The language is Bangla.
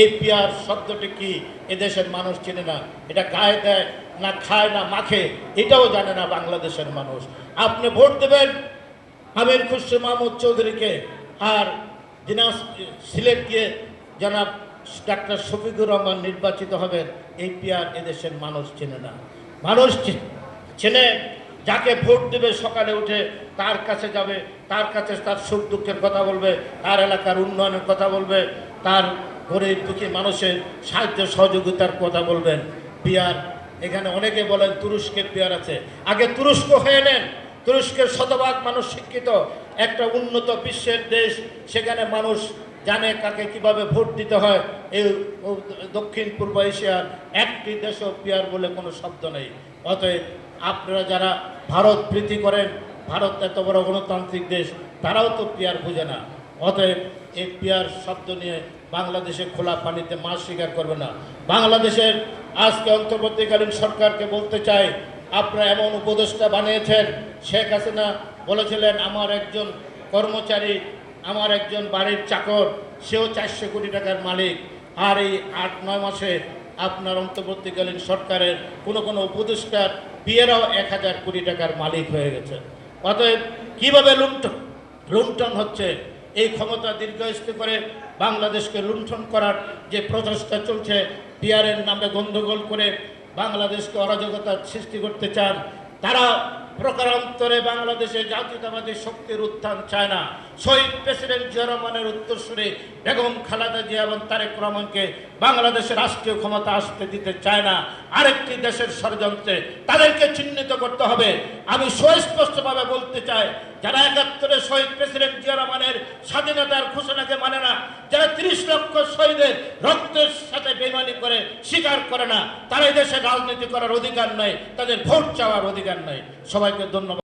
এই পিয়ার শব্দটি কি এদেশের মানুষ চেনে না। এটা গায়ে দেয় না খায় না মাখে এটাও জানে না বাংলাদেশের মানুষ। আপনি ভোট দেবেন আমির খুসরো মাহমুদ চৌধুরীকে, আর সিলেট গিয়ে জনাব ডাক্তার শফিকুর রহমান নির্বাচিত হবেন। এই পিয়ার এদেশের মানুষ চেনে না। মানুষ চেনে যাকে ভোট দেবে সকালে উঠে তার কাছে যাবে, তার কাছে তার সুখ দুঃখের কথা বলবে, তার এলাকার উন্নয়নের কথা বলবে, তার গরিব দুঃখী মানুষের সাহায্য সহযোগিতার কথা বলবেন। পিয়ার এখানে অনেকে বলেন তুরস্কের পিয়ার আছে, আগে তুরস্ক হয়ে নেন। তুরস্কের শতভাগ মানুষ শিক্ষিত, একটা উন্নত বিশ্বের দেশ, সেখানে মানুষ জানে কাকে কিভাবে ভোট দিতে হয়। এই দক্ষিণ পূর্ব এশিয়ার একটি দেশও পিয়ার বলে কোনো শব্দ নেই। অতএব আপনারা যারা ভারত প্রীতি করেন, ভারত এত বড় গণতান্ত্রিক দেশ, তারাও তো পিয়ার বুঝে না। অতএব এই পিয়ার শব্দ নিয়ে বাংলাদেশে খোলা পানিতে মাছ শিকার করবে না। বাংলাদেশের আজকে অন্তর্বর্তীকালীন সরকারকে বলতে চাই, আপনারা এমন উপদেষ্টা বানিয়েছেন। শেখ হাসিনা বলেছিলেন আমার একজন কর্মচারী, আমার একজন বাড়ির চাকর, সেও 400 কোটি টাকার মালিক। আর এই 8-9 মাসে আপনার অন্তর্বর্তীকালীন সরকারের কোনো উপদেষ্টার বিয়েরাও 1000 কোটি টাকার মালিক হয়ে গেছে। অতএব কীভাবে লুণ্ঠন হচ্ছে, এই ক্ষমতা দীর্ঘস্থায়ী করে বাংলাদেশকে লুণ্ঠন করার যে প্রচেষ্টা চলছে, পিয়ারের নামে গন্ডগোল করে বাংলাদেশকে অরাজকতার সৃষ্টি করতে চান। তারা প্রকারান্তরে বাংলাদেশে জাতীয়তাবাদী শক্তির উত্থান চায় না। শহীদ প্রেসিডেন্ট জিয়া রহমানের উত্তরসূরি বেগম খালেদা জিয়া এবং তারেক রহমানকে বাংলাদেশের রাষ্ট্রীয় ক্ষমতা আসতে দিতে চায় না। আরেকটি দেশের ষড়যন্ত্রে তাদেরকে চিহ্নিত করতে হবে। আমি সুস্পষ্টভাবে বলতে চাই, যারা 71-এ শহীদ প্রেসিডেন্ট জিয়া রহমানের স্বাধীনতার ঘোষণাকে মানে না, যারা 30 লক্ষ শহীদের রক্তের সাথে বেইমানি করে স্বীকার করে না, তারা এই দেশে রাজনীতি করার অধিকার নাই, তাদের ভোট চাওয়ার অধিকার নাই। সবাইকে ধন্যবাদ।